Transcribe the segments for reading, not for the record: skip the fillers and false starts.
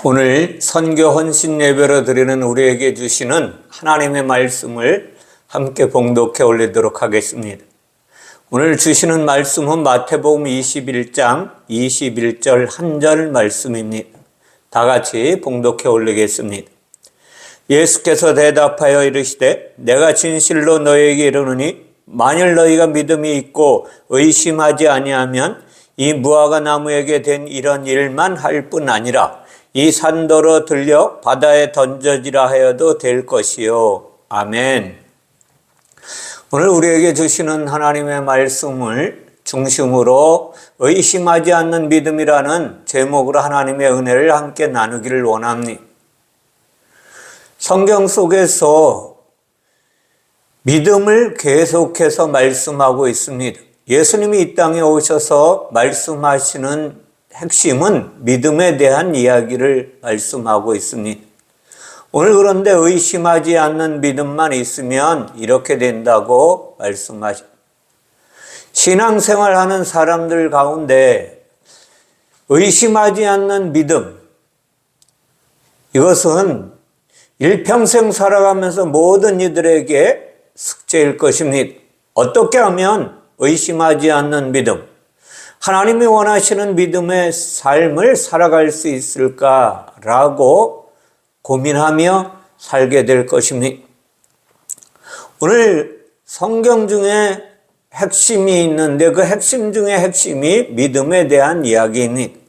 오늘 선교 헌신 예배로 드리는 우리에게 주시는 하나님의 말씀을 함께 봉독해 올리도록 하겠습니다. 오늘 주시는 말씀은 마태복음 21장 21절 한절 말씀입니다. 다 같이 봉독해 올리겠습니다. 예수께서 대답하여 이르시되 내가 진실로 너희에게 이르노니 만일 너희가 믿음이 있고 의심하지 아니하면 이 무화과 나무에게 된 이런 일만 할 뿐 아니라 이 산더러 들려 바다에 던져지라 하여도 될 것이요. 아멘. 오늘 우리에게 주시는 하나님의 말씀을 중심으로 의심하지 않는 믿음이라는 제목으로 하나님의 은혜를 함께 나누기를 원합니다. 성경 속에서 믿음을 계속해서 말씀하고 있습니다. 예수님이 이 땅에 오셔서 말씀하시는 핵심은 믿음에 대한 이야기를 말씀하고 있습니다. 오늘 그런데 의심하지 않는 믿음만 있으면 이렇게 된다고 말씀하십니다. 신앙생활하는 사람들 가운데 의심하지 않는 믿음, 이것은 일평생 살아가면서 모든 이들에게 숙제일 것입니다. 어떻게 하면 의심하지 않는 믿음, 하나님이 원하시는 믿음의 삶을 살아갈 수 있을까라고 고민하며 살게 될 것입니다. 오늘 성경 중에 핵심이 있는데 그 핵심 중에 핵심이 믿음에 대한 이야기입니다.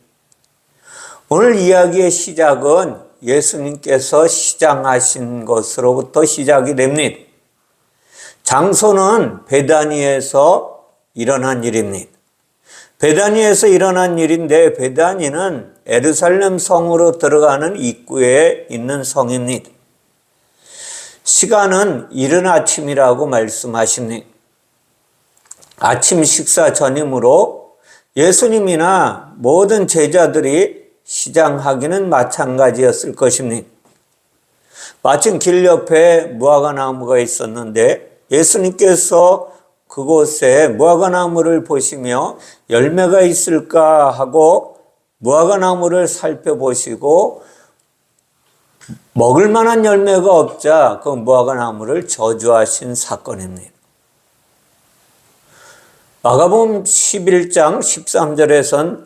오늘 이야기의 시작은 예수님께서 시장하신 것으로부터 시작이 됩니다. 장소는 베다니에서 일어난 일입니다. 베다니에서 일어난 일인데 베다니는 예루살렘 성으로 들어가는 입구에 있는 성입니다. 시간은 이른 아침이라고 말씀하십니다. 아침 식사 전이므로 예수님이나 모든 제자들이 시장하기는 마찬가지였을 것입니다. 마침 길 옆에 무화과 나무가 있었는데 예수님께서 그곳에 무화과 나무를 보시며 열매가 있을까 하고 무화과 나무를 살펴보시고 먹을 만한 열매가 없자 그 무화과 나무를 저주하신 사건입니다. 마가복음 11장 13절에선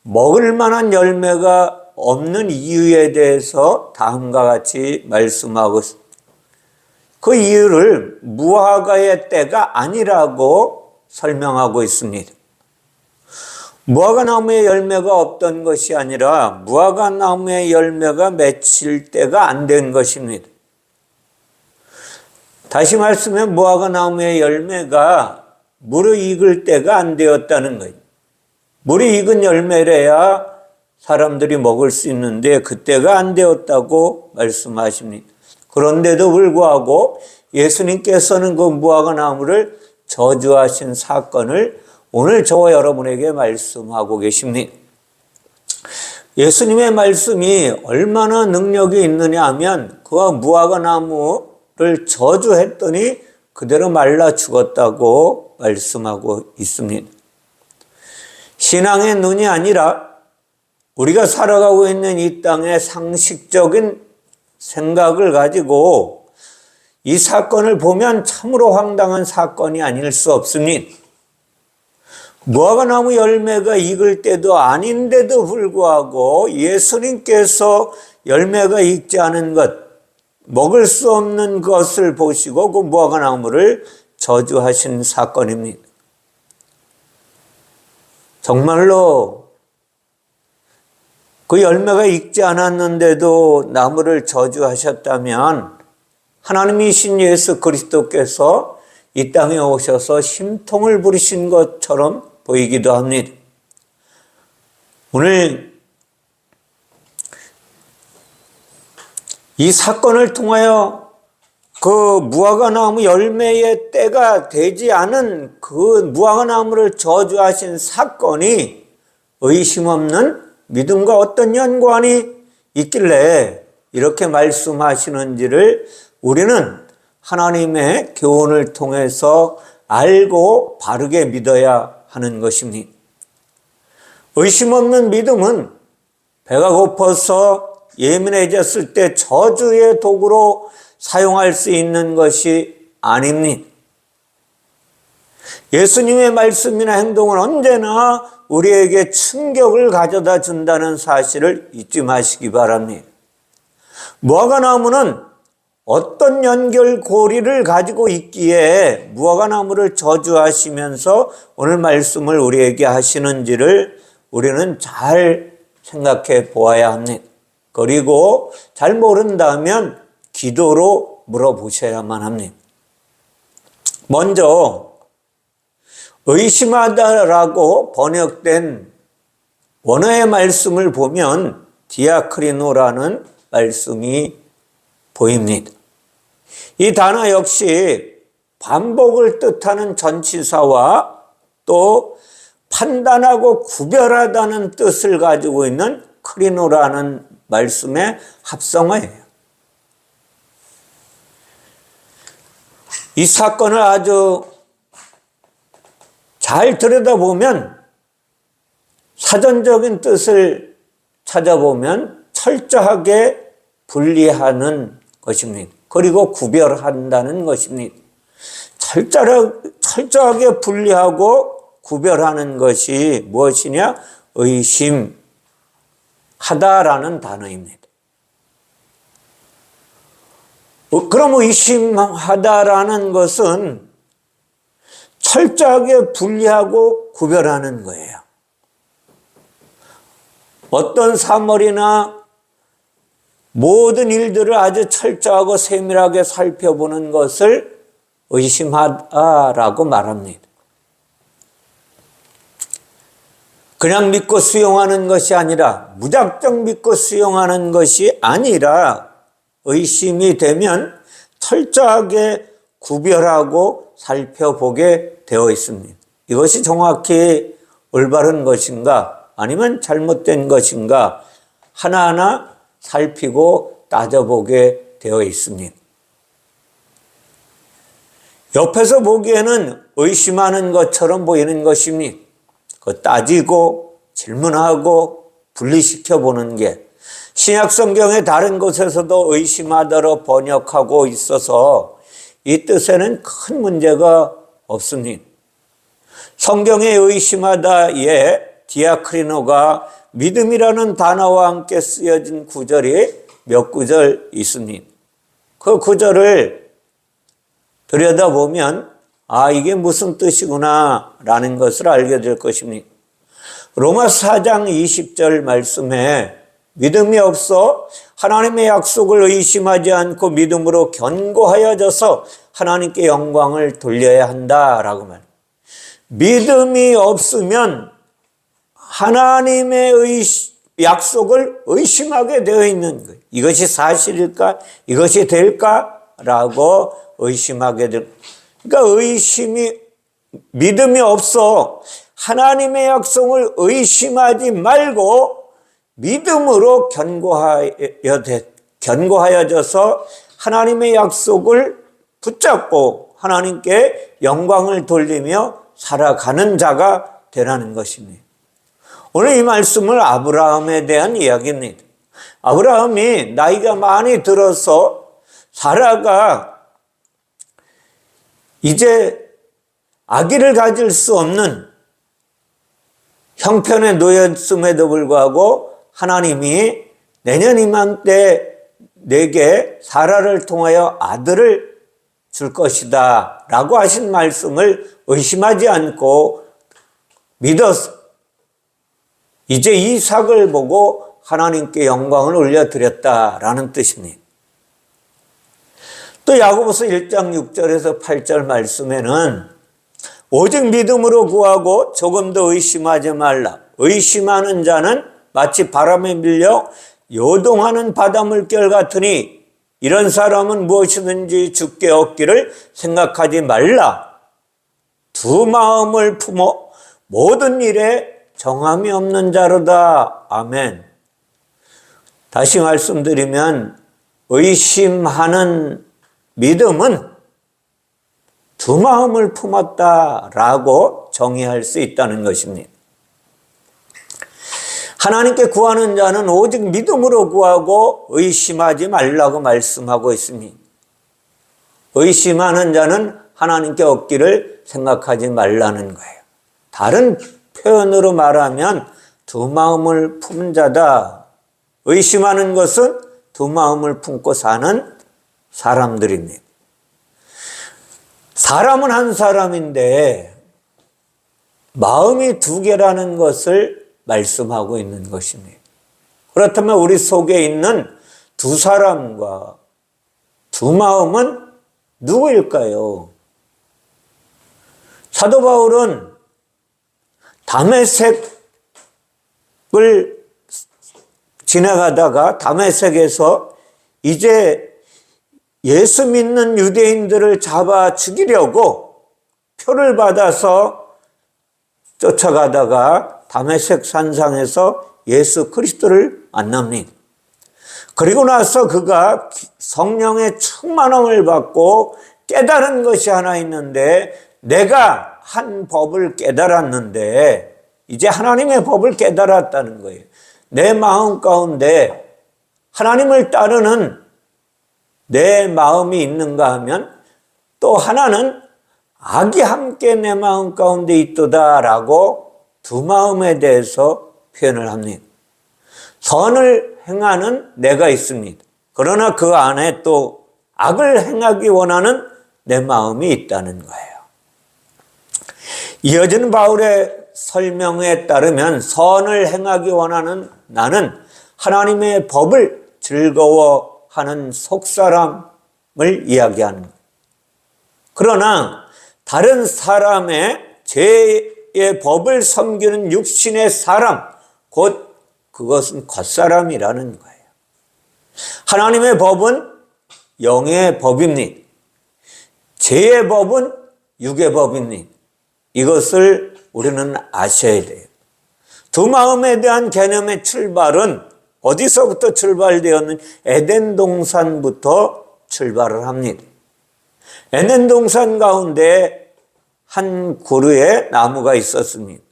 먹을 만한 열매가 없는 이유에 대해서 다음과 같이 말씀하고 있습니다. 그 이유를 무화과의 때가 아니라고 설명하고 있습니다. 무화과 나무의 열매가 없던 것이 아니라 무화과 나무의 열매가 맺힐 때가 안 된 것입니다. 다시 말씀해 무화과 나무의 열매가 무르익을 때가 안 되었다는 거예요. 무르익은 열매래야 사람들이 먹을 수 있는데 그때가 안 되었다고 말씀하십니다. 그런데도 불구하고 예수님께서는 그 무화과 나무를 저주하신 사건을 오늘 저와 여러분에게 말씀하고 계십니다. 예수님의 말씀이 얼마나 능력이 있느냐 하면 그 무화과 나무를 저주했더니 그대로 말라 죽었다고 말씀하고 있습니다. 신앙의 눈이 아니라 우리가 살아가고 있는 이 땅의 상식적인 생각을 가지고 이 사건을 보면 참으로 황당한 사건이 아닐 수 없습니다. 무화과 나무 열매가 익을 때도 아닌데도 불구하고 예수님께서 열매가 익지 않은 것, 먹을 수 없는 것을 보시고 그 무화과 나무를 저주하신 사건입니다. 정말로 그 열매가 익지 않았는데도 나무를 저주하셨다면 하나님이신 예수 그리스도께서 이 땅에 오셔서 심통을 부리신 것처럼 보이기도 합니다. 오늘 이 사건을 통하여 그 무화과 나무 열매의 때가 되지 않은 그 무화과 나무를 저주하신 사건이 의심 없는 믿음과 어떤 연관이 있길래 이렇게 말씀하시는지를 우리는 하나님의 교훈을 통해서 알고 바르게 믿어야 하는 것입니다. 의심 없는 믿음은 배가 고파서 예민해졌을 때 저주의 도구로 사용할 수 있는 것이 아닙니다. 예수님의 말씀이나 행동은 언제나 우리에게 충격을 가져다 준다는 사실을 잊지 마시기 바랍니다. 무화과나무는 어떤 연결고리를 가지고 있기에 무화과나무를 저주하시면서 오늘 말씀을 우리에게 하시는지를 우리는 잘 생각해 보아야 합니다. 그리고 잘 모른다면 기도로 물어보셔야만 합니다. 먼저 의심하다라고 번역된 원어의 말씀을 보면 디아크리노라는 말씀이 보입니다. 이 단어 역시 반복을 뜻하는 전치사와 또 판단하고 구별하다는 뜻을 가지고 있는 크리노라는 말씀의 합성어예요. 이 사건을 아주 잘 들여다보면 사전적인 뜻을 찾아보면 철저하게 분리하는 것입니다. 그리고 구별한다는 것입니다. 철저하게 분리하고 구별하는 것이 무엇이냐? 의심하다라는 단어입니다. 그럼 의심하다라는 것은 철저하게 분리하고 구별하는 거예요. 어떤 사물이나 모든 일들을 아주 철저하고 세밀하게 살펴보는 것을 의심하다라고 말합니다. 그냥 믿고 수용하는 것이 아니라 무작정 믿고 수용하는 것이 아니라 의심이 되면 철저하게 구별하고 살펴보게 되어 있습니다. 이것이 정확히 올바른 것인가 아니면 잘못된 것인가 하나하나 살피고 따져보게 되어 있습니다. 옆에서 보기에는 의심하는 것처럼 보이는 것입니다. 따지고 질문하고 분리시켜 보는 게 신약 성경의 다른 곳에서도 의심하다로 번역하고 있어서 이 뜻에는 큰 문제가 없습니다. 성경의 의심하다에 디아크리노가 믿음이라는 단어와 함께 쓰여진 구절이 몇 구절 있습니다. 그 구절을 들여다보면 이게 무슨 뜻이구나 라는 것을 알게 될 것입니다. 로마서 4장 20절 말씀에 믿음이 없어 하나님의 약속을 의심하지 않고 믿음으로 견고하여져서 하나님께 영광을 돌려야 한다라고 말합니다. 믿음이 없으면 하나님의 약속을 의심하게 되어 있는 거예요. 이것이 사실일까? 이것이 될까? 라고 의심하게 됩니다. 그러니까 믿음이 없어 하나님의 약속을 의심하지 말고 믿음으로 견고하여져서 하나님의 약속을 붙잡고 하나님께 영광을 돌리며 살아가는 자가 되라는 것입니다. 오늘 이 말씀을 아브라함에 대한 이야기입니다. 아브라함이 나이가 많이 들어서 사라가 이제 아기를 가질 수 없는 형편에 놓였음에도 불구하고 하나님이 내년 이맘때 내게 사라를 통하여 아들을 줄 것이다 라고 하신 말씀을 의심하지 않고 믿어서 이제 이삭을 보고 하나님께 영광을 올려드렸다라는 뜻입니다. 또 야고보서 1장 6절에서 8절 말씀에는 오직 믿음으로 구하고 조금 더 의심하지 말라. 의심하는 자는 마치 바람에 밀려 요동하는 바닷물결 같으니 이런 사람은 무엇이든지 주께 얻기를 생각하지 말라. 두 마음을 품어 모든 일에 정함이 없는 자로다. 아멘. 다시 말씀드리면 의심하는 믿음은 두 마음을 품었다라고 정의할 수 있다는 것입니다. 하나님께 구하는 자는 오직 믿음으로 구하고 의심하지 말라고 말씀하고 있습니다. 의심하는 자는 하나님께 얻기를 생각하지 말라는 거예요. 다른 표현으로 말하면 두 마음을 품은 자다. 의심하는 것은 두 마음을 품고 사는 사람들입니다. 사람은 한 사람인데 마음이 두 개라는 것을 말씀하고 있는 것입니다. 그렇다면 우리 속에 있는 두 사람과 두 마음은 누구일까요? 사도 바울은 다메섹을 지나가다가 다메섹에서 이제 예수 믿는 유대인들을 잡아 죽이려고 표를 받아서 쫓아가다가 다메섹 산상에서 예수 그리스도를 만납니다. 그리고 나서 그가 성령의 충만함을 받고 깨달은 것이 하나 있는데, 내가 한 법을 깨달았는데, 이제 하나님의 법을 깨달았다는 거예요. 내 마음 가운데 하나님을 따르는 내 마음이 있는가 하면, 또 하나는 악이 함께 내 마음 가운데 있도다라고 두 마음에 대해서 표현을 합니다. 선을 행하는 내가 있습니다. 그러나 그 안에 또 악을 행하기 원하는 내 마음이 있다는 거예요. 이어지는 바울의 설명에 따르면 선을 행하기 원하는 나는 하나님의 법을 즐거워하는 속사람을 이야기하는 거예요. 그러나 다른 사람의 죄의 법을 섬기는 육신의 사람, 곧 그것은 겉사람이라는 거예요. 하나님의 법은 영의 법입니다. 죄의 법은 육의 법입니다. 이것을 우리는 아셔야 돼요. 두 마음에 대한 개념의 출발은 어디서부터 출발되었는지 에덴 동산부터 출발을 합니다. 에덴 동산 가운데 한 그루의 나무가 있었습니다.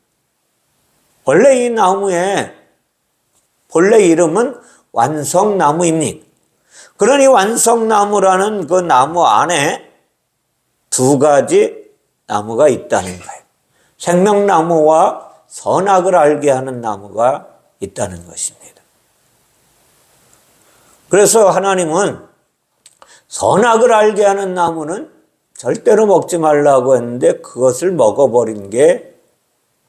원래 이 나무의 본래 이름은 완성나무입니다. 그러니 완성나무라는 그 나무 안에 두 가지 나무가 있다는 거예요. 생명나무와 선악을 알게 하는 나무가 있다는 것입니다. 그래서 하나님은 선악을 알게 하는 나무는 절대로 먹지 말라고 했는데 그것을 먹어버린 게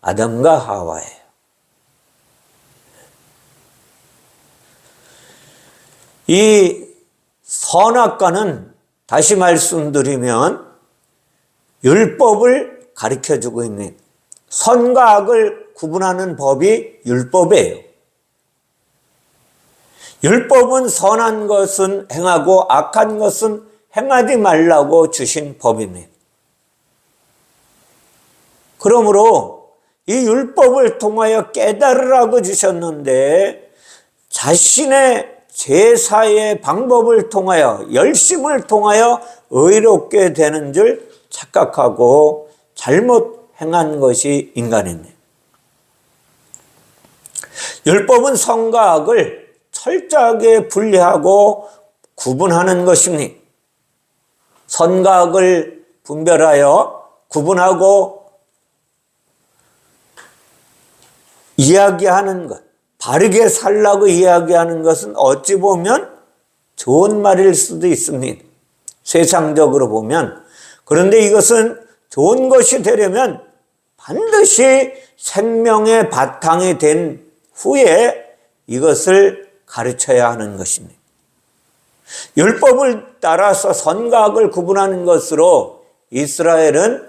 아담과 하와예요. 이 선악과는 다시 말씀드리면 율법을 가르쳐주고 있는, 선과 악을 구분하는 법이 율법이에요. 율법은 선한 것은 행하고 악한 것은 행하지 말라고 주신 법입니다. 그러므로 이 율법을 통하여 깨달으라고 주셨는데, 자신의 제사의 방법을 통하여, 열심을 통하여 의롭게 되는 줄 착각하고 잘못 행한 것이 인간입니다. 율법은 선과 악을 철저하게 분리하고 구분하는 것입니다. 선과 악을 분별하여 구분하고 이야기하는 것, 바르게 살라고 이야기하는 것은 어찌 보면 좋은 말일 수도 있습니다. 세상적으로 보면. 그런데 이것은 좋은 것이 되려면 반드시 생명의 바탕이 된 후에 이것을 가르쳐야 하는 것입니다. 율법을 따라서 선과 악을 구분하는 것으로 이스라엘은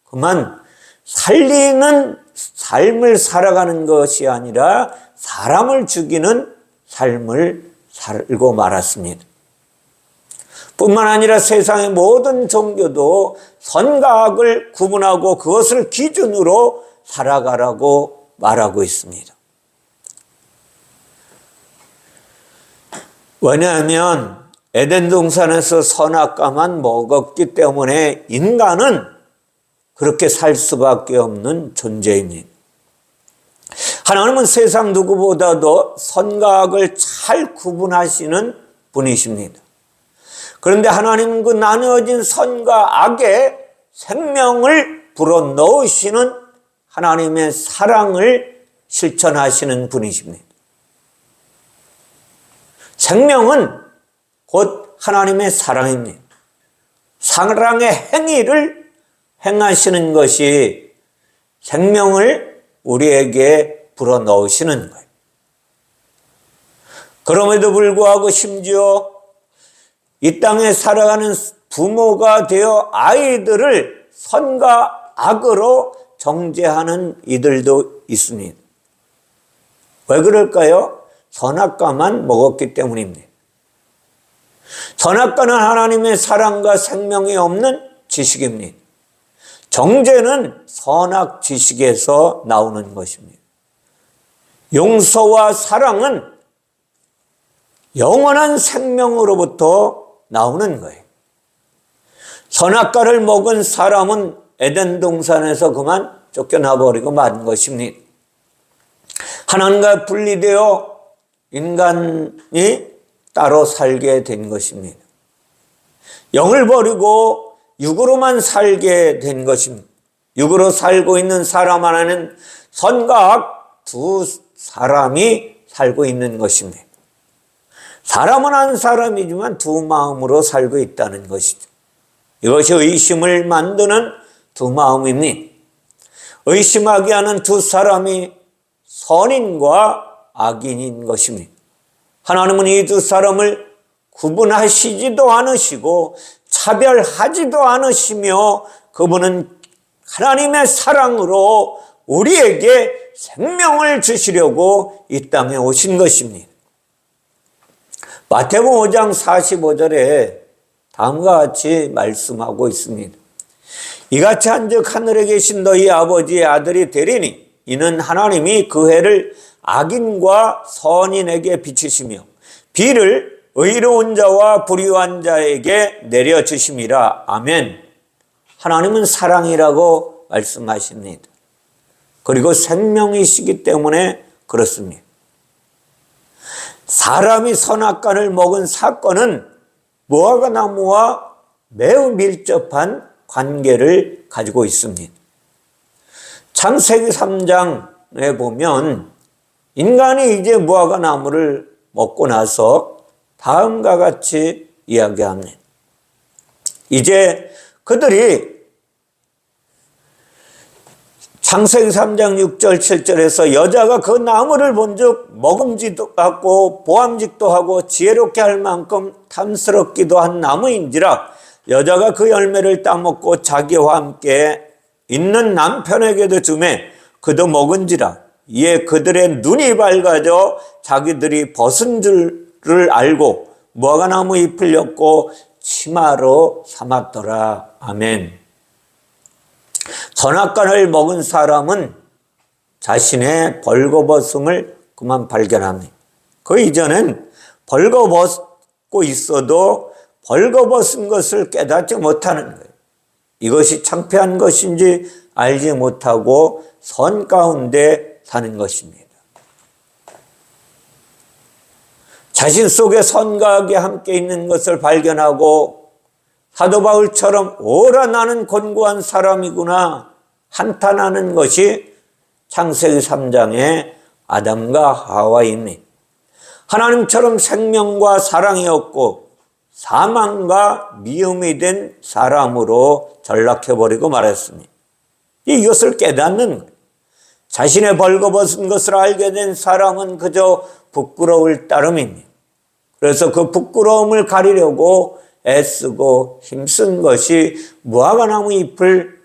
그만 살리는 삶을 살아가는 것이 아니라 사람을 죽이는 삶을 살고 말았습니다. 뿐만 아니라 세상의 모든 종교도 선과 악을 구분하고 그것을 기준으로 살아가라고 말하고 있습니다. 왜냐하면 에덴 동산에서 선악과만 먹었기 때문에 인간은 그렇게 살 수밖에 없는 존재입니다. 하나님은 세상 누구보다도 선과 악을 잘 구분하시는 분이십니다. 그런데 하나님은 그 나누어진 선과 악에 생명을 불어넣으시는 하나님의 사랑을 실천하시는 분이십니다. 생명은 곧 하나님의 사랑입니다. 사랑의 행위를 행하시는 것이 생명을 우리에게 불어넣으시는 거예요. 그럼에도 불구하고 심지어 이 땅에 살아가는 부모가 되어 아이들을 선과 악으로 정죄하는 이들도 있습니다. 왜 그럴까요? 선악과만 먹었기 때문입니다. 선악과는 하나님의 사랑과 생명이 없는 지식입니다. 정죄는 선악 지식에서 나오는 것입니다. 용서와 사랑은 영원한 생명으로부터 나오는 거예요. 선악과를 먹은 사람은 에덴 동산에서 그만 쫓겨나 버리고 만 것입니다. 하나님과 분리되어 인간이 따로 살게 된 것입니다. 영을 버리고 육으로만 살게 된 것입니다. 육으로 살고 있는 사람 하나는 선과 악 두 사람이 살고 있는 것입니다. 사람은 한 사람이지만 두 마음으로 살고 있다는 것이죠. 이것이 의심을 만드는 두 마음입니다. 의심하게 하는 두 사람이 선인과 악인인 것입니다. 하나님은 이 두 사람을 구분하시지도 않으시고 차별하지도 않으시며 그분은 하나님의 사랑으로 우리에게 생명을 주시려고 이 땅에 오신 것입니다. 마태복음 5장 45절에 다음과 같이 말씀하고 있습니다. 이같이 한즉 하늘에 계신 너희 아버지의 아들이 되리니 이는 하나님이 그 해를 악인과 선인에게 비추시며 비를 의로운 자와 불의한 자에게 내려주심이라. 아멘. 하나님은 사랑이라고 말씀하십니다. 그리고 생명이시기 때문에 그렇습니다. 사람이 선악과를 먹은 사건은 무화과 나무와 매우 밀접한 관계를 가지고 있습니다. 창세기 3장에 보면 인간이 이제 무화과 나무를 먹고 나서 다음과 같이 이야기합니다. 이제 그들이 창세기 3장 6절 7절에서 여자가 그 나무를 본즉 먹음직도 하고 보암직도 하고 지혜롭게 할 만큼 탐스럽기도 한 나무인지라 여자가 그 열매를 따먹고 자기와 함께 있는 남편에게도 주매 그도 먹은지라. 이에 그들의 눈이 밝아져 자기들이 벗은 줄을 알고 무화과나무 잎을 엮고 치마로 삼았더라. 아멘. 선악과를 먹은 사람은 자신의 벌거벗음을 그만 발견합니다. 그 이전엔 벌거벗고 있어도 벌거벗은 것을 깨닫지 못하는 거예요. 이것이 창피한 것인지 알지 못하고 선 가운데 사는 것입니다. 자신 속에 선과 악이 함께 있는 것을 발견하고 사도 바울처럼 오라 나는 곤고한 사람이구나 한탄하는 것이 창세기 3장의 아담과 하와입니다. 하나님처럼 생명과 사랑이 없고 사망과 미움이 된 사람으로 전락해버리고 말았습니다. 이것을 깨닫는 거예요. 자신의 벌거벗은 것을 알게 된 사람은 그저 부끄러울 따름입니다. 그래서 그 부끄러움을 가리려고 애쓰고 힘쓴 것이 무화과나무 잎을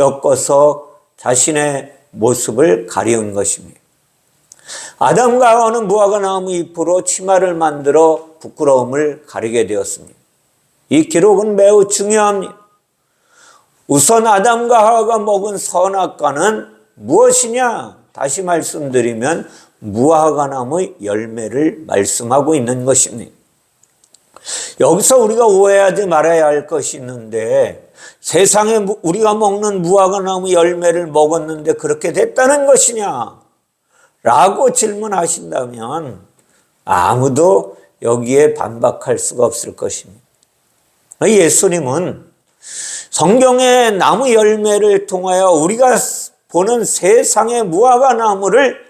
엮어서 자신의 모습을 가리운 것입니다. 아담과 하와는 무화과나무 잎으로 치마를 만들어 부끄러움을 가리게 되었습니다. 이 기록은 매우 중요합니다. 우선 아담과 하와가 먹은 선악과는 무엇이냐? 다시 말씀드리면 무화과나무 열매를 말씀하고 있는 것입니다. 여기서 우리가 오해하지 말아야 할 것이 있는데 세상에 우리가 먹는 무화과나무 열매를 먹었는데 그렇게 됐다는 것이냐? 라고 질문하신다면 아무도 여기에 반박할 수가 없을 것입니다. 예수님은 성경의 나무 열매를 통하여 우리가 보는 세상의 무화과 나무를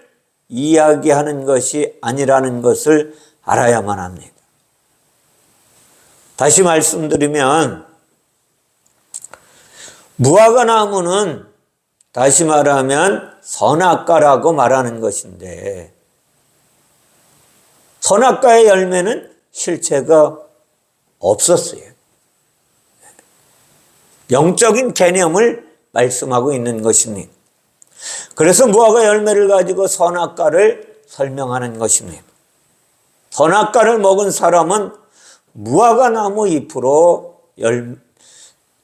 이야기하는 것이 아니라는 것을 알아야만 합니다. 다시 말씀드리면 무화과 나무는 다시 말하면 선악과라고 말하는 것인데 선악과의 열매는 실체가 없었어요. 영적인 개념을 말씀하고 있는 것입니다. 그래서 무화과 열매를 가지고 선악과를 설명하는 것입니다. 선악과를 먹은 사람은 무화과 나무 잎으로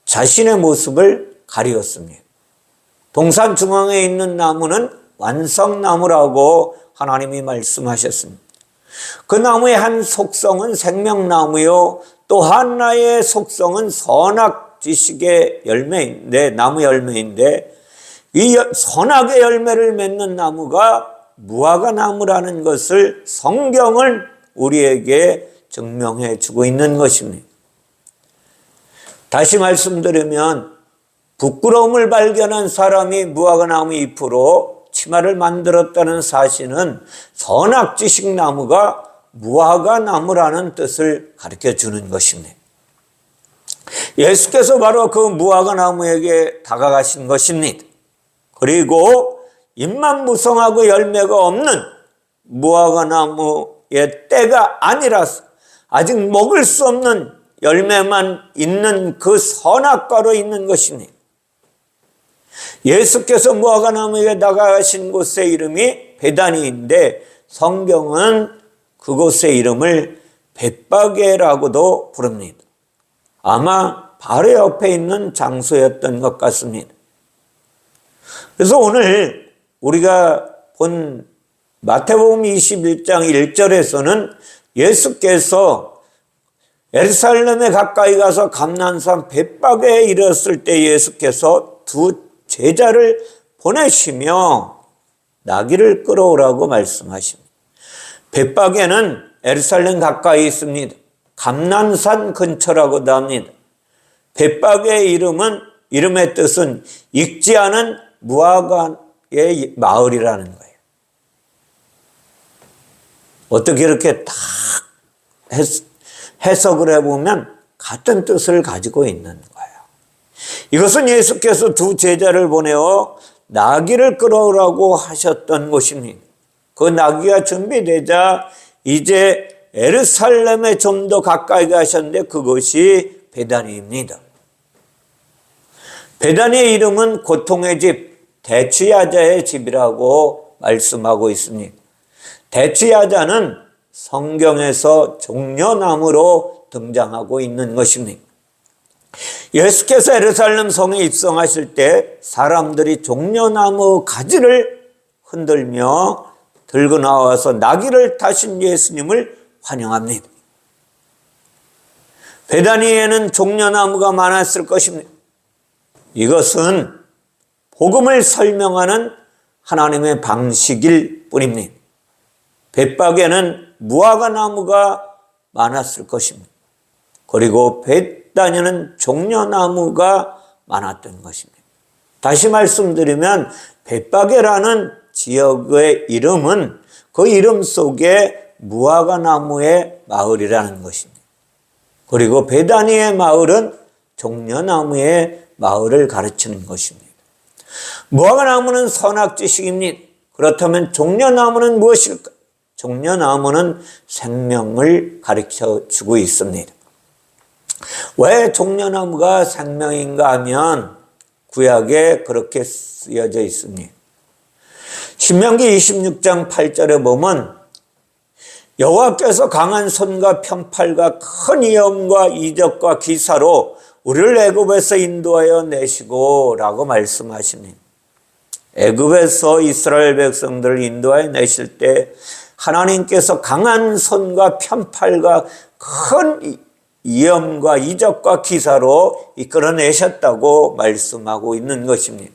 자신의 모습을 가리었습니다. 동산 중앙에 있는 나무는 완성나무라고 하나님이 말씀하셨습니다. 그 나무의 한 속성은 생명나무요, 또 하나의 속성은 선악 지식의 열매인데, 나무 열매인데, 이 선악의 열매를 맺는 나무가 무화과 나무라는 것을 성경은 우리에게 증명해 주고 있는 것입니다. 다시 말씀드리면 부끄러움을 발견한 사람이 무화과 나무 잎으로 치마를 만들었다는 사실은 선악지식 나무가 무화과 나무라는 뜻을 가르쳐 주는 것입니다. 예수께서 바로 그 무화과 나무에게 다가가신 것입니다. 그리고 잎만 무성하고 열매가 없는 무화과 나무의 때가 아니라서 아직 먹을 수 없는 열매만 있는 그 선악과로 있는 것입니다. 예수께서 무화과 나무에게 다가가신 곳의 이름이 베다니인데 성경은 그곳의 이름을 벳바게라고도 부릅니다. 아마 바로 옆에 있는 장소였던 것 같습니다. 그래서 오늘 우리가 본 마태복음 21장 1절에서는 예수께서 예루살렘에 가까이 가서 감난산 벳바게에 이르렀을 때 예수께서 두 제자를 보내시며 나귀를 끌어오라고 말씀하십니다. 벳바게는 예루살렘 가까이 있습니다. 감난산 근처라고도 합니다. 벳바게의 이름의 뜻은 익지 않은 무화과의 마을이라는 거예요. 어떻게 이렇게 딱 해석을 해보면 같은 뜻을 가지고 있는 거예요. 이것은 예수께서 두 제자를 보내어 나귀를 끌어오라고 하셨던 곳입니다. 그 나귀가 준비되자 이제 예루살렘에 좀 더 가까이 가셨는데 그것이 베다니입니다. 베다니의 이름은 고통의 집, 대추야자의 집이라고 말씀하고 있습니다. 대추야자는 성경에서 종려나무로 등장하고 있는 것입니다. 예수께서 예루살렘 성에 입성하실 때 사람들이 종려나무 가지를 흔들며 들고 나와서 나귀를 타신 예수님을 환영합니다. 베다니에는 종려나무가 많았을 것입니다. 이것은 복음을 설명하는 하나님의 방식일 뿐입니다. 벳바게는 무화과 나무가 많았을 것입니다. 그리고 베다니는 종려나무가 많았던 것입니다. 다시 말씀드리면 벳바게라는 지역의 이름은 그 이름 속에 무화과 나무의 마을이라는 것입니다. 그리고 베다니의 마을은 종려나무의 마을을 가르치는 것입니다. 무화과 나무는 선악지식입니다. 그렇다면 종려나무는 무엇일까? 종려나무는 생명을 가르쳐 주고 있습니다. 왜 종려나무가 생명인가 하면 구약에 그렇게 쓰여져 있습니다. 신명기 26장 8절에 보면 여호와께서 강한 손과 편팔과 큰 위엄과 이적과 기사로 우리를 애굽에서 인도하여 내시고 라고 말씀하십니다. 애굽에서 이스라엘 백성들을 인도하여 내실 때 하나님께서 강한 손과 편팔과 큰 위엄과 이적과 기사로 이끌어내셨다고 말씀하고 있는 것입니다.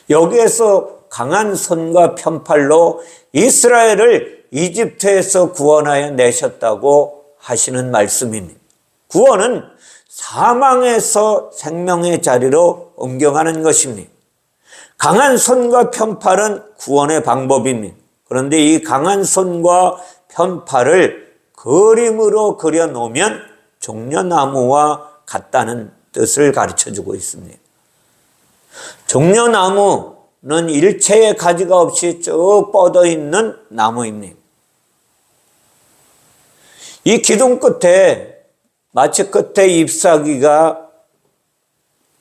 여기에서 강한 손과 편팔로 이스라엘을 이집트에서 구원하여 내셨다고 하시는 말씀입니다. 구원은 사망에서 생명의 자리로 옮겨가는 것입니다. 강한 손과 편팔은 구원의 방법입니다. 그런데 이 강한 손과 편팔을 그림으로 그려놓으면 종려나무와 같다는 뜻을 가르쳐주고 있습니다. 종려나무는 일체의 가지가 없이 쭉 뻗어있는 나무입니다. 이 기둥 끝에 마치 끝에 잎사귀가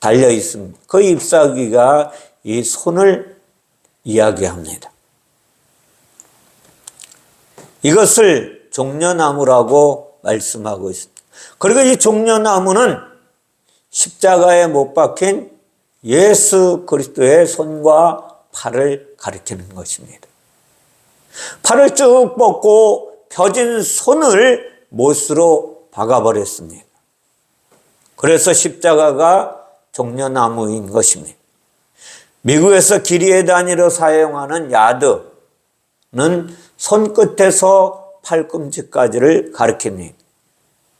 달려 있습니다. 그 잎사귀가 이 손을 이야기합니다. 이것을 종려나무라고 말씀하고 있습니다. 그리고 이 종려나무는 십자가에 못 박힌 예수 그리스도의 손과 팔을 가리키는 것입니다. 팔을 쭉 뻗고 펴진 손을 못으로 박아버렸습니다. 그래서 십자가가 종려나무인 것입니다. 미국에서 길이에 단위로 사용하는 야드는 손끝에서 팔꿈치까지를 가리킵니다.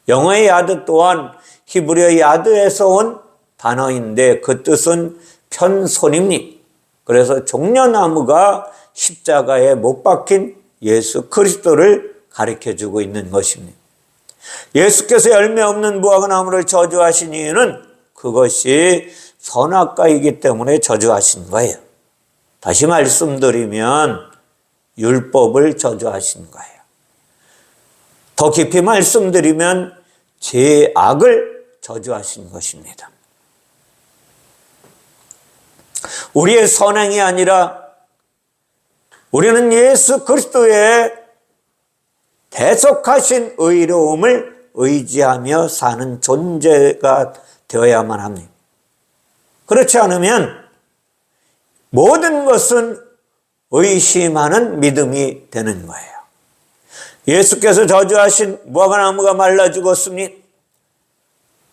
영어의 야드 또한 히브리어 야드에서 온 단어인데 그 뜻은 편손입니다. 그래서 종려나무가 십자가에 못 박힌 예수 그리스도를 가리켜주고 있는 것입니다. 예수께서 열매 없는 무화과나무를 저주하신 이유는 그것이 선악과이기 때문에 저주하신 거예요. 다시 말씀드리면 율법을 저주하신 거예요. 더 깊이 말씀드리면 죄악을 저주하신 것입니다. 우리의 선행이 아니라 우리는 예수 그리스도의 대속하신 의로움을 의지하며 사는 존재가 되어야만 합니다. 그렇지 않으면 모든 것은 의심하는 믿음이 되는 거예요. 예수께서 저주하신 무화과나무가 말라 죽었으니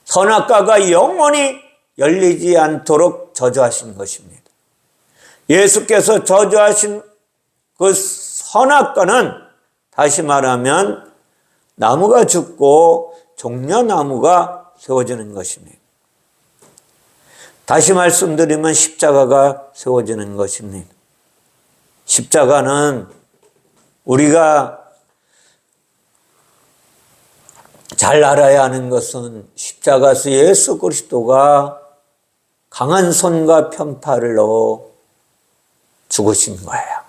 선악과가 영원히 열리지 않도록 저주하신 것입니다. 예수께서 저주하신 그 선악과는 다시 말하면 나무가 죽고 종려나무가 세워지는 것입니다. 다시 말씀드리면 십자가가 세워지는 것입니다. 십자가는 우리가 잘 알아야 하는 것은 십자가에서 예수 그리스도가 강한 손과 편팔로 죽으신 거예요.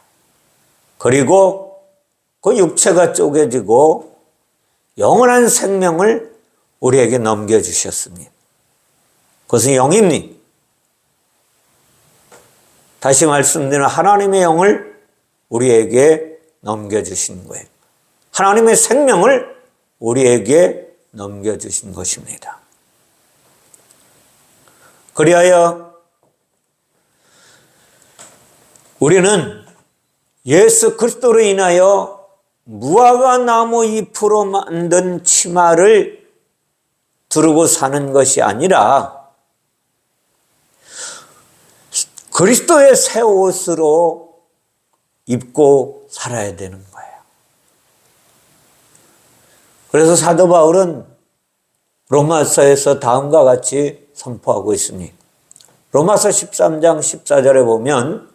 그리고 그 육체가 쪼개지고 영원한 생명을 우리에게 넘겨주셨습니다. 그것은 영입니다. 다시 말씀드리면 하나님의 영을 우리에게 넘겨주신 거예요. 하나님의 생명을 우리에게 넘겨주신 것입니다. 그리하여 우리는 예수 그리스도로 인하여 무화과나무 잎으로 만든 치마를 두르고 사는 것이 아니라 그리스도의 새 옷으로 입고 살아야 되는 거예요. 그래서 사도 바울은 로마서에서 다음과 같이 선포하고 있습니다. 로마서 13장 14절에 보면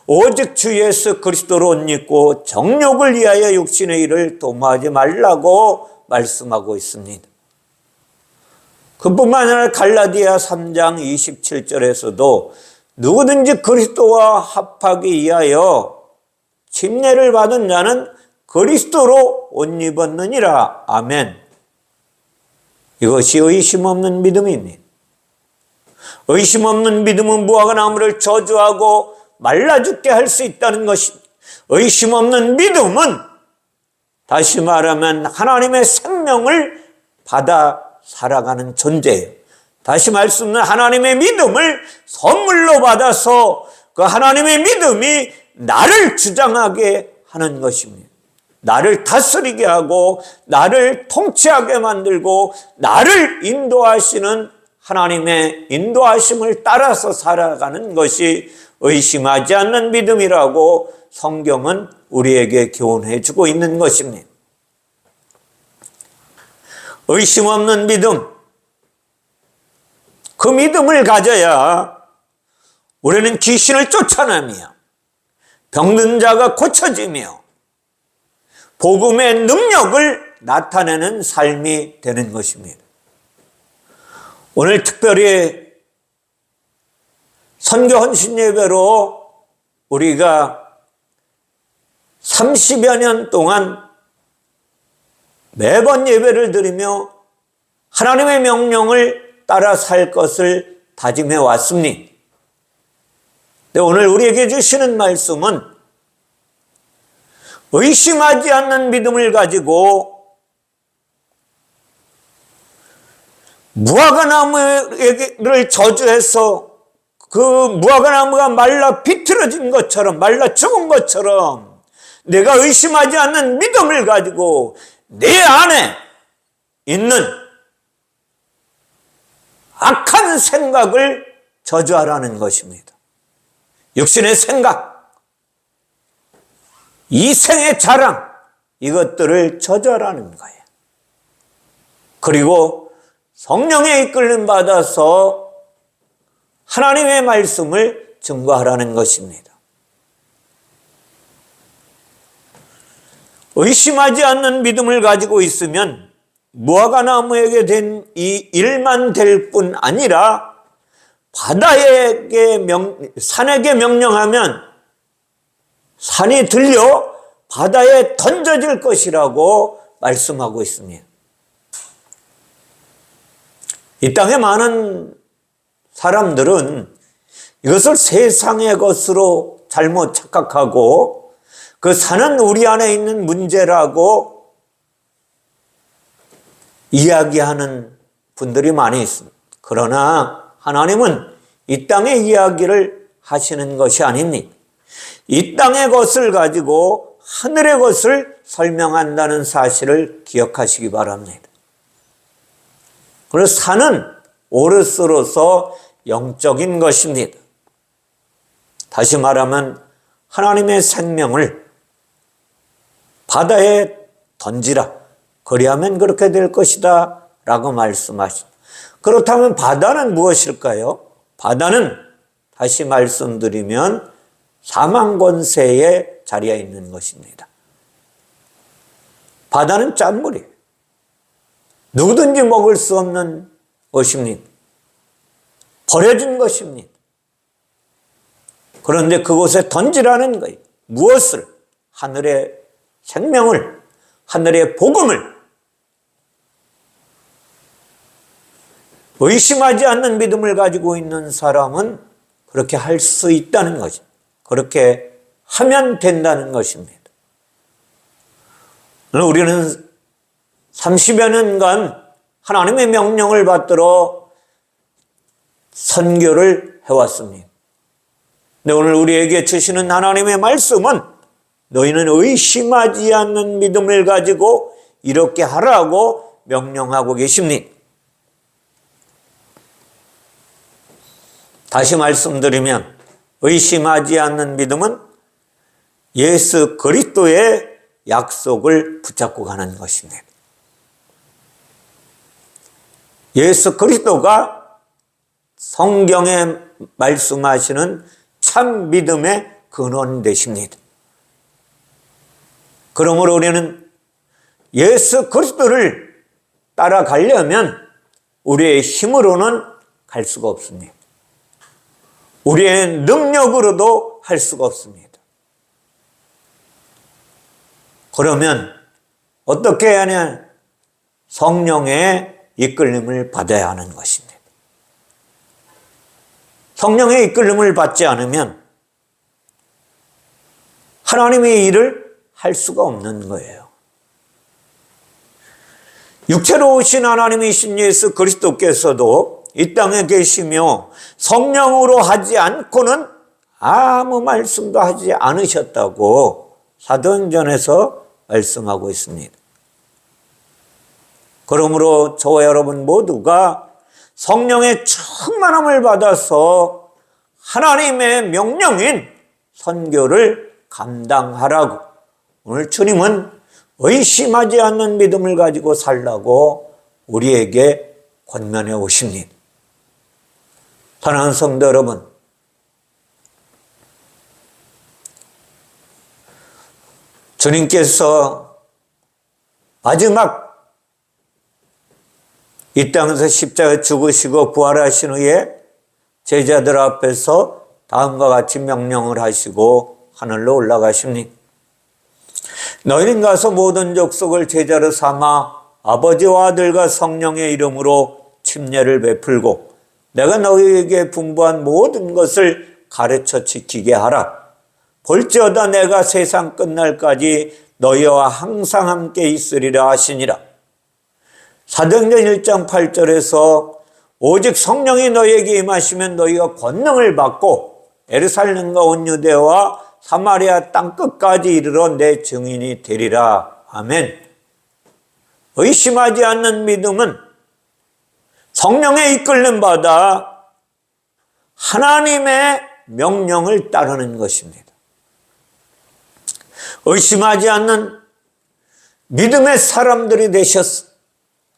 오직 주 예수 그리스도로 옷 입고 정욕을 위하여 육신의 일을 도모하지 말라고 말씀하고 있습니다. 그뿐만 아니라 갈라디아 3장 27절에서도 누구든지 그리스도와 합하기 위하여 침례를 받은 자는 그리스도로 옷 입었느니라. 아멘. 이것이 의심 없는 믿음입니다. 의심 없는 믿음은 무화과나무를 저주하고 말라 죽게 할 수 있다는 것입니다. 의심 없는 믿음은 다시 말하면 하나님의 생명을 받아 살아가는 존재예요. 다시 말씀은 하나님의 믿음을 선물로 받아서 그 하나님의 믿음이 나를 주장하게 하는 것입니다. 나를 다스리게 하고 나를 통치하게 만들고 나를 인도하시는 하나님의 인도하심을 따라서 살아가는 것이 의심하지 않는 믿음이라고 성경은 우리에게 교훈해 주고 있는 것입니다. 의심 없는 믿음, 그 믿음을 가져야 우리는 귀신을 쫓아내며 병든 자가 고쳐지며 복음의 능력을 나타내는 삶이 되는 것입니다. 오늘 특별히 선교 헌신 예배로 우리가 30여 년 동안 매번 예배를 드리며 하나님의 명령을 따라 살 것을 다짐해 왔습니다. 오늘 우리에게 주시는 말씀은 의심하지 않는 믿음을 가지고 무화과나무를 저주해서 그 무화과나무가 말라 비틀어진 것처럼, 말라 죽은 것처럼 내가 의심하지 않는 믿음을 가지고 내 안에 있는 악한 생각을 저주하라는 것입니다. 육신의 생각, 이생의 자랑, 이것들을 저주하라는 거예요. 그리고 성령의 이끌림 받아서 하나님의 말씀을 증거하라는 것입니다. 의심하지 않는 믿음을 가지고 있으면 무화과나무에게 된 이 일만 될 뿐 아니라 산에게 명령하면 산이 들려 바다에 던져질 것이라고 말씀하고 있습니다. 이 땅에 많은 사람들은 이것을 세상의 것으로 잘못 착각하고 그 산은 우리 안에 있는 문제라고 이야기하는 분들이 많이 있습니다. 그러나 하나님은 이 땅의 이야기를 하시는 것이 아닙니다. 이 땅의 것을 가지고 하늘의 것을 설명한다는 사실을 기억하시기 바랍니다. 그래서 산은 오르스로서 영적인 것입니다. 다시 말하면 하나님의 생명을 바다에 던지라. 그리하면 그렇게 될 것이다 라고 말씀하십니다. 그렇다면 바다는 무엇일까요? 바다는 다시 말씀드리면 사망 권세의 자리에 있는 것입니다. 바다는 짠물이에요. 누구든지 먹을 수 없는 것입니다. 버려진 것입니다. 그런데 그곳에 던지라는 거예요. 무엇을? 하늘의 생명을, 하늘의 복음을. 의심하지 않는 믿음을 가지고 있는 사람은 그렇게 할 수 있다는 거죠. 그렇게 하면 된다는 것입니다. 우리는 30여 년간 하나님의 명령을 받들어 선교를 해왔습니다. 근데 오늘 우리에게 주시는 하나님의 말씀은 너희는 의심하지 않는 믿음을 가지고 이렇게 하라고 명령하고 계십니다. 다시 말씀드리면 의심하지 않는 믿음은 예수 그리스도의 약속을 붙잡고 가는 것입니다. 예수 그리스도가 성경에 말씀하시는 참 믿음의 근원 되십니다. 그러므로 우리는 예수 그리스도를 따라가려면 우리의 힘으로는 갈 수가 없습니다. 우리의 능력으로도 할 수가 없습니다. 그러면 어떻게 해야 하냐? 성령의 이끌림을 받아야 하는 것입니다. 성령의 이끌림을 받지 않으면 하나님의 일을 할 수가 없는 거예요. 육체로 오신 하나님이신 예수 그리스도께서도 이 땅에 계시며 성령으로 하지 않고는 아무 말씀도 하지 않으셨다고 사도행전에서 말씀하고 있습니다. 그러므로 저와 여러분 모두가 성령의 충만함을 받아서 하나님의 명령인 선교를 감당하라고 오늘 주님은 의심하지 않는 믿음을 가지고 살라고 우리에게 권면해 오십니다. 사랑하는 성도 여러분, 주님께서 마지막 이 땅에서 십자가에 죽으시고 부활하신 후에 제자들 앞에서 다음과 같이 명령을 하시고 하늘로 올라가십니다. 너희는 가서 모든 족속을 제자로 삼아 아버지와 아들과 성령의 이름으로 침례를 베풀고 내가 너희에게 분부한 모든 것을 가르쳐 지키게 하라. 볼지어다 내가 세상 끝날까지 너희와 항상 함께 있으리라 하시니라. 사도행전 1장 8절에서 오직 성령이 너희에게 임하시면 너희가 권능을 받고 예루살렘과 온 유대와 사마리아 땅끝까지 이르러 내 증인이 되리라. 아멘. 의심하지 않는 믿음은 성령에 이끌림 받아 하나님의 명령을 따르는 것입니다. 의심하지 않는 믿음의 사람들이 되셔서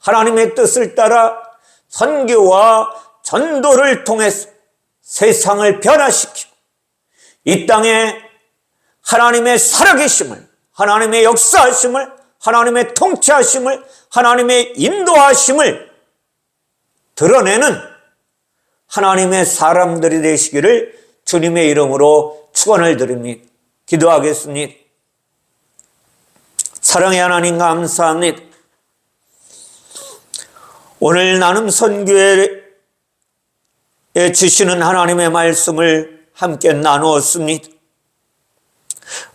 하나님의 뜻을 따라 선교와 전도를 통해서 세상을 변화시키고 이 땅에 하나님의 살아계심을, 하나님의 역사하심을, 하나님의 통치하심을, 하나님의 인도하심을 드러내는 하나님의 사람들이 되시기를 주님의 이름으로 축원을 드립니다. 기도하겠습니다. 사랑의 하나님 감사합니다. 오늘 나눔 선교에 주시는 하나님의 말씀을 함께 나누었습니다.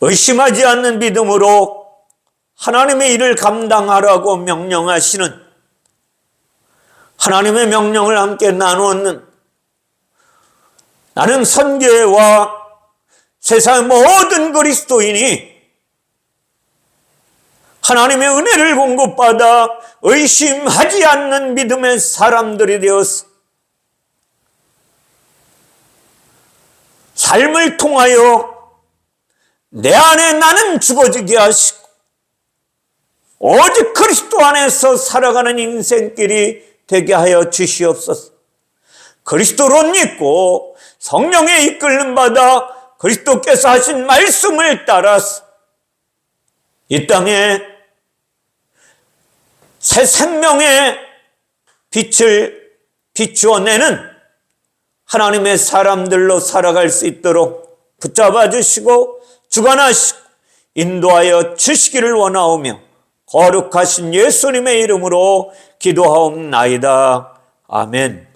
의심하지 않는 믿음으로 하나님의 일을 감당하라고 명령하시는 하나님의 명령을 함께 나누었는 나는 선교회와 세상의 모든 그리스도인이 하나님의 은혜를 공급받아 의심하지 않는 믿음의 사람들이 되어서 삶을 통하여 내 안에 나는 죽어지게 하시고 오직 그리스도 안에서 살아가는 인생길이 되게 하여 주시옵소서. 그리스도로 믿고 성령의 이끌림 받아 그리스도께서 하신 말씀을 따라서 이 땅에 새 생명의 빛을 비추어내는 하나님의 사람들로 살아갈 수 있도록 붙잡아 주시고 주관하시고 인도하여 주시기를 원하오며 거룩하신 예수님의 이름으로 기도하옵나이다. 아멘.